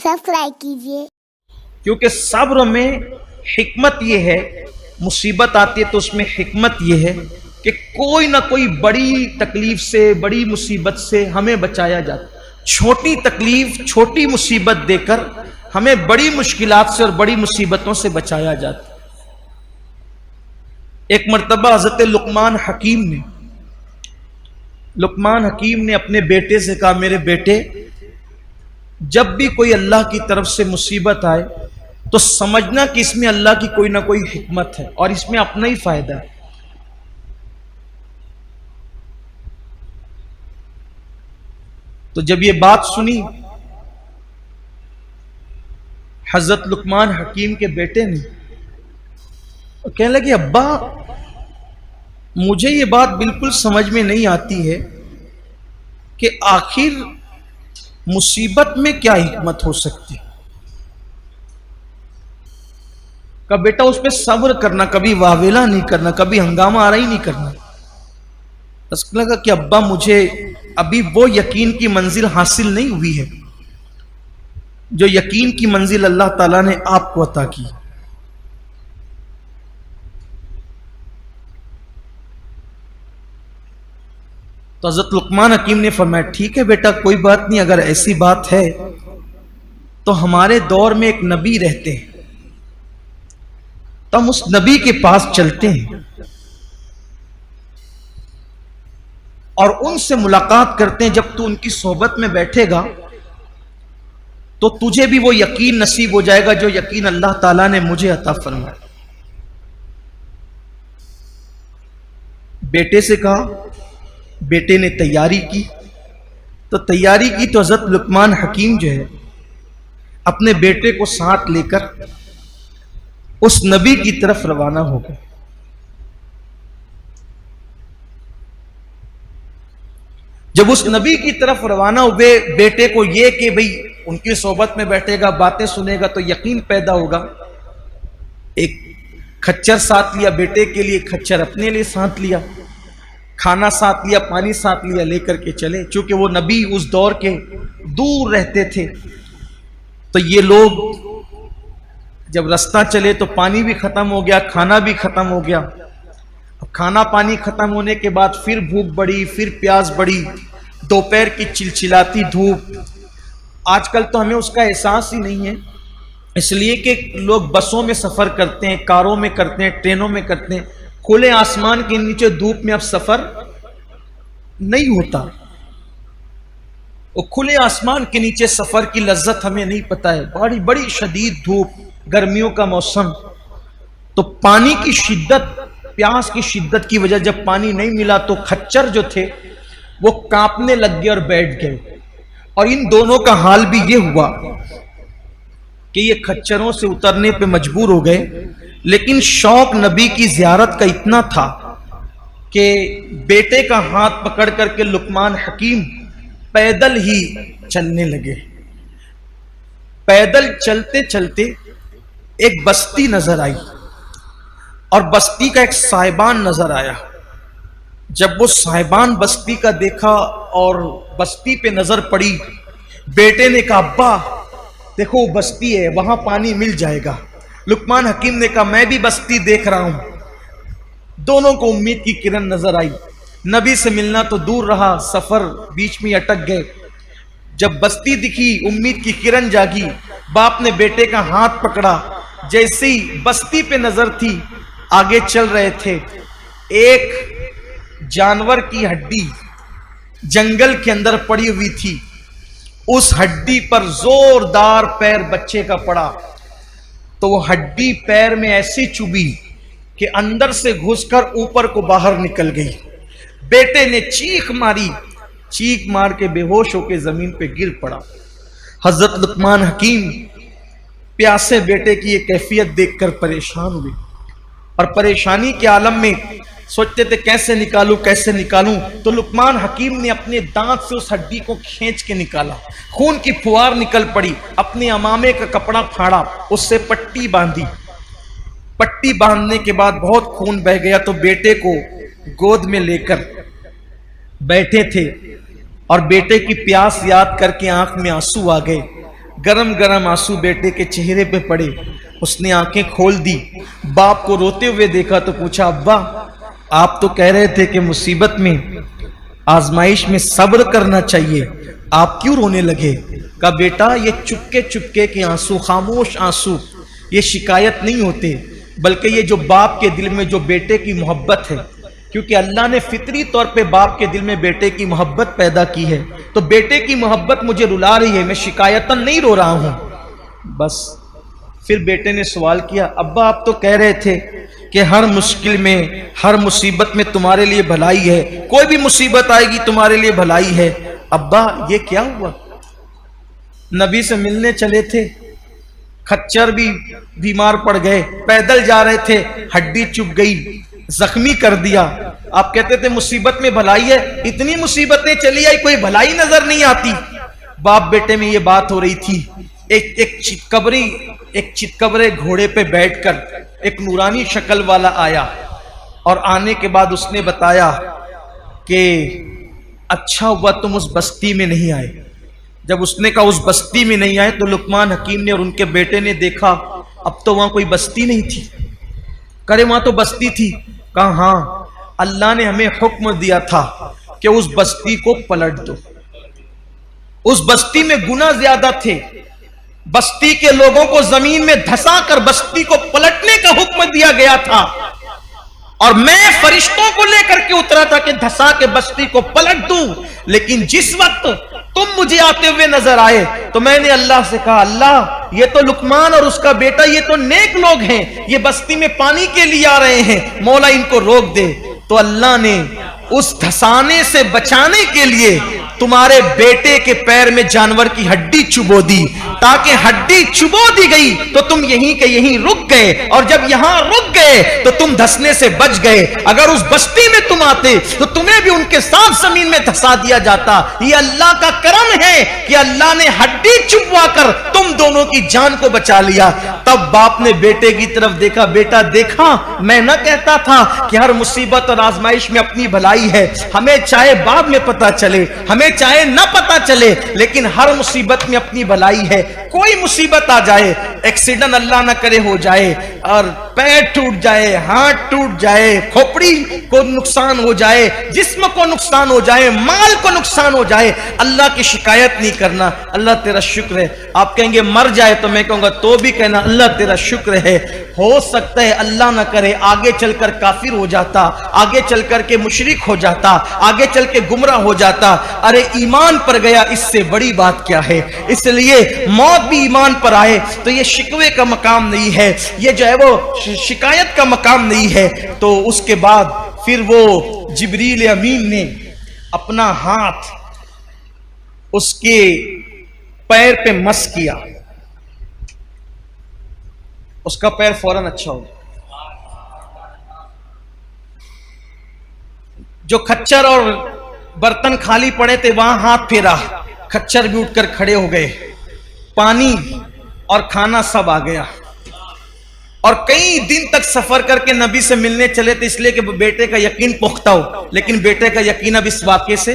Subscribe कीजिए। क्योंकि सब्र में हिकमत ये है, मुसीबत आती है तो उसमें हिकमत ये है कि कोई ना कोई बड़ी तकलीफ से, बड़ी मुसीबत से हमें बचाया जाता। छोटी तकलीफ, छोटी मुसीबत देकर हमें बड़ी मुश्किलात से और बड़ी मुसीबतों से बचाया जाता। एक मर्तबा हजरत लुकमान हकीम ने अपने बेटे से कहा, मेरे बेटे, जब भी कोई अल्लाह की तरफ से मुसीबत आए तो समझना कि इसमें अल्लाह की कोई ना कोई हिकमत है और इसमें अपना ही फायदा है। तो जब ये बात सुनी हजरत लुकमान हकीम के बेटे ने, तो कहने लगे, अब्बा मुझे ये बात बिल्कुल समझ में नहीं आती है कि आखिर मुसीबत में क्या हिकमत हो सकती। का बेटा उस पर सब्र करना, कभी वावेला नहीं करना, कभी हंगामा आरा ही नहीं करना। उसको लगा कि अब्बा मुझे अभी वो यकीन की मंजिल हासिल नहीं हुई है जो यकीन की मंजिल अल्लाह ताला ने आपको अता की। तो हज़रत लुकमान हकीम ने फरमाया, ठीक है बेटा, कोई बात नहीं, अगर ऐसी बात है तो हमारे दौर में एक नबी रहते हैं, तो हम उस नबी के पास चलते हैं और उनसे मुलाकात करते हैं। जब तू उनकी सोहबत में बैठेगा तो तुझे भी वो यकीन नसीब हो जाएगा जो यकीन अल्लाह ताला ने मुझे अता फरमाया। बेटे से कहा, बेटे ने तैयारी की। तो हज़रत लुकमान हकीम जो है अपने बेटे को साथ लेकर उस नबी की तरफ रवाना हो गए। जब उस नबी की तरफ रवाना हुए, बेटे को ये कि भाई उनकी सोहबत में बैठेगा, बातें सुनेगा तो यकीन पैदा होगा। एक खच्चर साथ लिया बेटे के लिए, खच्चर अपने लिए साथ लिया, खाना साथ लिया, पानी साथ लिया, लेकर के चले। चूंकि वो नबी उस दौर के दूर रहते थे तो ये लोग जब रास्ता चले तो पानी भी खत्म हो गया, खाना भी खत्म हो गया। अब खाना पानी खत्म होने के बाद फिर भूख बढ़ी, फिर प्यास बढ़ी, दोपहर की चिलचिलाती धूप। आजकल तो हमें उसका एहसास ही नहीं है, इसलिए कि लोग बसों में सफ़र करते हैं, कारों में करते हैं, ट्रेनों में करते हैं। खुले आसमान के नीचे धूप में अब सफ़र नहीं होता। वो खुले आसमान के नीचे सफ़र की लज्जत हमें नहीं पता है। बड़ी बड़ी शदीद धूप, गर्मियों का मौसम, तो पानी की शिद्दत, प्यास की शिद्दत की वजह जब पानी नहीं मिला तो खच्चर जो थे वो कांपने लग गए और बैठ गए। और इन दोनों का हाल भी ये हुआ कि ये खच्चरों से उतरने पे मजबूर हो गए, लेकिन शौक नबी की जियारत का इतना था कि बेटे का हाथ पकड़ करके लुकमान हकीम पैदल ही चलने लगे। पैदल चलते चलते एक बस्ती नजर आई और बस्ती का एक साहिबान नजर आया। जब वो साहिबान बस्ती का देखा और बस्ती पे नजर पड़ी, बेटे ने कहा, अब्बा देखो बस्ती है, वहां पानी मिल जाएगा। लुकमान हकीम ने कहा, मैं भी बस्ती देख रहा हूं। दोनों को उम्मीद की किरण नजर आई। नबी से मिलना तो दूर रहा, सफर बीच में अटक गए। जब बस्ती दिखी, उम्मीद की किरण जागी। बाप ने बेटे का हाथ पकड़ा, जैसे ही बस्ती पे नजर थी आगे चल रहे थे। एक जानवर की हड्डी जंगल के अंदर पड़ी हुई थी, उस हड्डी पर जोरदार पैर बच्चे का पड़ा तो वो हड्डी पैर में ऐसी चुभी कि अंदर से घुसकर ऊपर को बाहर निकल गई। बेटे ने चीख मारी, चीख मार के बेहोश होकर जमीन पे गिर पड़ा। हजरत लुकमान हकीम प्यासे बेटे की ये कैफियत देखकर परेशान हुए और परेशानी के आलम में सोचते थे कैसे निकालूं, कैसे निकालूं। तो लुकमान हकीम ने अपने दांत से उस हड्डी को खींच के निकाला, खून की फुहार निकल पड़ी। अपने अमामे का कपड़ा फाड़ा, उससे पट्टी बांधी। पट्टी बांधने के बाद बहुत खून बह गया तो बेटे को गोद में लेकर बैठे थे और बेटे की प्यास याद करके आंख में आंसू आ गए। गरम गरम आंसू बेटे के चेहरे पे पड़े। उसने आंखें खोल दी, बाप को रोते हुए देखा तो पूछा, अब्बा आप तो कह रहे थे कि मुसीबत में, आजमाइश में सब्र करना चाहिए, आप क्यों रोने लगे? कहा बेटा ये चुपके चुपके के आंसू, खामोश आंसू, ये शिकायत नहीं होते, बल्कि ये जो बाप के दिल में जो बेटे की मोहब्बत है, क्योंकि अल्लाह ने फितरी तौर पे बाप के दिल में बेटे की मोहब्बत पैदा की है, तो बेटे की मोहब्बत मुझे रुला रही है, मैं शिकायतन नहीं रो रहा हूं। बस फिर बेटे ने सवाल किया, अब्बा आप तो कह रहे थे कि हर मुश्किल में, हर मुसीबत में तुम्हारे लिए भलाई है, कोई भी मुसीबत आएगी तुम्हारे लिए भलाई है। अब्बा ये क्या हुआ? नबी से मिलने चले थे, खच्चर भी बीमार पड़ गए, पैदल जा रहे थे, हड्डी चुभ गई, जख्मी कर दिया। आप कहते थे मुसीबत में भलाई है, इतनी मुसीबतें चली आई कोई भलाई नजर नहीं आती। बाप बेटे में ये बात हो रही थी। एक चितकबरे घोड़े पे बैठकर एक नूरानी शक्ल वाला आया, और आने के बाद उसने बताया कि अच्छा हुआ तुम उस बस्ती में नहीं आए। जब उसने कहा उस बस्ती में नहीं आए, तो लुकमान हकीम ने और उनके बेटे ने देखा अब तो वहां कोई बस्ती नहीं थी। करे वहां तो बस्ती थी। कहा हाँ, अल्लाह ने हमें हुक्म दिया था कि उस बस्ती को पलट दो। उस बस्ती में गुनाह ज्यादा थे, बस्ती के लोगों को जमीन में धंसा कर बस्ती को पलटने का हुक्म दिया गया था, और मैं फरिश्तों को लेकर के उतरा था कि धंसा के बस्ती को पलट दूं। लेकिन जिस वक्त तुम मुझे आते हुए नजर आए तो मैंने अल्लाह से कहा, अल्लाह ये तो लुकमान और उसका बेटा ये तो नेक लोग हैं, ये बस्ती में पानी के लिए आ रहे हैं, मौला इनको रोक दे। तो अल्लाह ने उस धंसाने से बचाने के लिए तुम्हारे बेटे के पैर में जानवर की हड्डी चुबो दी, ताकि हड्डी चुबो दी गई तो तुम यहीं के यहीं रुक गए, और जब यहां रुक गए तो तुम धंसने से बच गए। अगर उस बस्ती में तुम आते तो तुम्हें भी उनके साथ जमीन में धंसा दिया जाता। ये अल्लाह का करम है कि अल्लाह ने हड्डी चुबवा कर तुम दोनों की जान को बचा लिया। तब बाप ने बेटे की तरफ देखा, बेटा देखा मैं न कहता था कि हर मुसीबत और आजमाइश में अपनी भलाई है, हमें चाहे बाद में पता चले, हमें चाहे ना पता चले, लेकिन हर मुसीबत में अपनी भलाई है। कोई मुसीबत आ जाए, एक्सीडेंट अल्लाह ना करे हो जाए, और पैर टूट जाए, हाथ टूट जाए, खोपड़ी को नुकसान हो जाए, जिस्म को नुकसान हो जाए, माल को नुकसान हो जाए, अल्लाह की शिकायत नहीं करना, अल्लाह तेरा शुक्र है। आप कहेंगे मर जाए तो मैं कहूंगा तो भी कहना अल्लाह तेरा शुक्र है। हो सकता है अल्लाह ना करे आगे चलकर काफिर हो जाता, आगे चलकर के मुशरिक हो जाता, आगे चल के गुमराह हो जाता। अरे ईमान पर गया, इससे बड़ी बात क्या है। इसलिए मौत भी ईमान पर आए तो ये शिकवे का मकाम नहीं है, ये जो है वो शिकायत का मकाम नहीं है। तो उसके बाद फिर वो जिब्रील अमीन ने अपना हाथ उसके पैर पे मस किया, उसका पैर फौरन अच्छा हो गया। जो खच्चर और बर्तन खाली पड़े थे वहां हाथ फेरा, खच्चर भी उठकर खड़े हो गए, पानी और खाना सब आ गया। और कई दिन तक सफर करके नबी से मिलने चले थे, इसलिए कि बेटे का यकीन पुख्ता हो, लेकिन बेटे का यकीन अब इस वाक़े से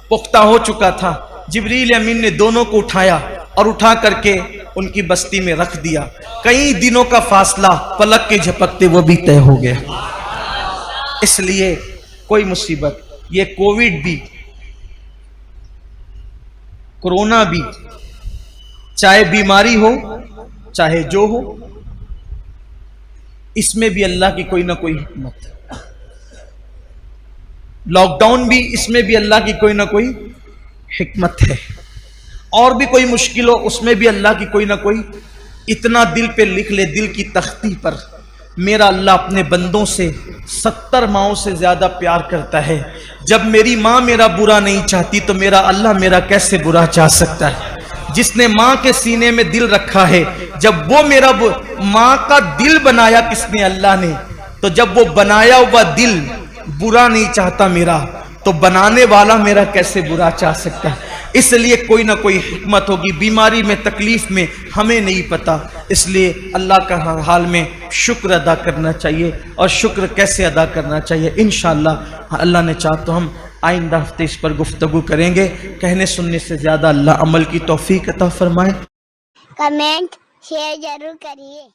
पुख्ता हो चुका था। जिब्रील अमीन ने दोनों को उठाया और उठा करके उनकी बस्ती में रख दिया। कई दिनों का फासला पलक के झपकते वो भी तय हो गया। इसलिए कोई मुसीबत, ये कोविड भी, कोरोना भी, चाहे बीमारी हो चाहे जो हो, इसमें भी अल्लाह की कोई ना कोई हिकमत है। लॉकडाउन भी, इसमें भी अल्लाह की कोई ना कोई हिकमत है। और भी कोई मुश्किल हो, उसमें भी अल्लाह की कोई ना कोई। इतना दिल पे लिख ले, दिल की तख्ती पर, मेरा अल्लाह अपने बंदों से 70 माओं से ज्यादा प्यार करता है। जब मेरी माँ मेरा बुरा नहीं चाहती तो मेरा अल्लाह मेरा कैसे बुरा चाह सकता है। जिसने माँ के सीने में दिल रखा है, जब वो मेरा माँ का दिल बनाया किसने? अल्लाह ने। तो जब वो बनाया हुआ दिल बुरा नहीं चाहता मेरा, तो बनाने वाला मेरा कैसे बुरा चाह सकता है। इसलिए कोई ना कोई हिकमत होगी। बीमारी में, तकलीफ में हमें नहीं पता, इसलिए अल्लाह का हर हाल में शुक्र अदा करना चाहिए। और शुक्र कैसे अदा करना चाहिए, इंशाअल्लाह अल्लाह ने चाहा तो हम आइंदा हफ्ते इस पर गुफ्तगू करेंगे। कहने सुनने से ज़्यादा अल्लाह अमल की तौफीक अता फरमाए। कमेंट शेयर जरूर करिए।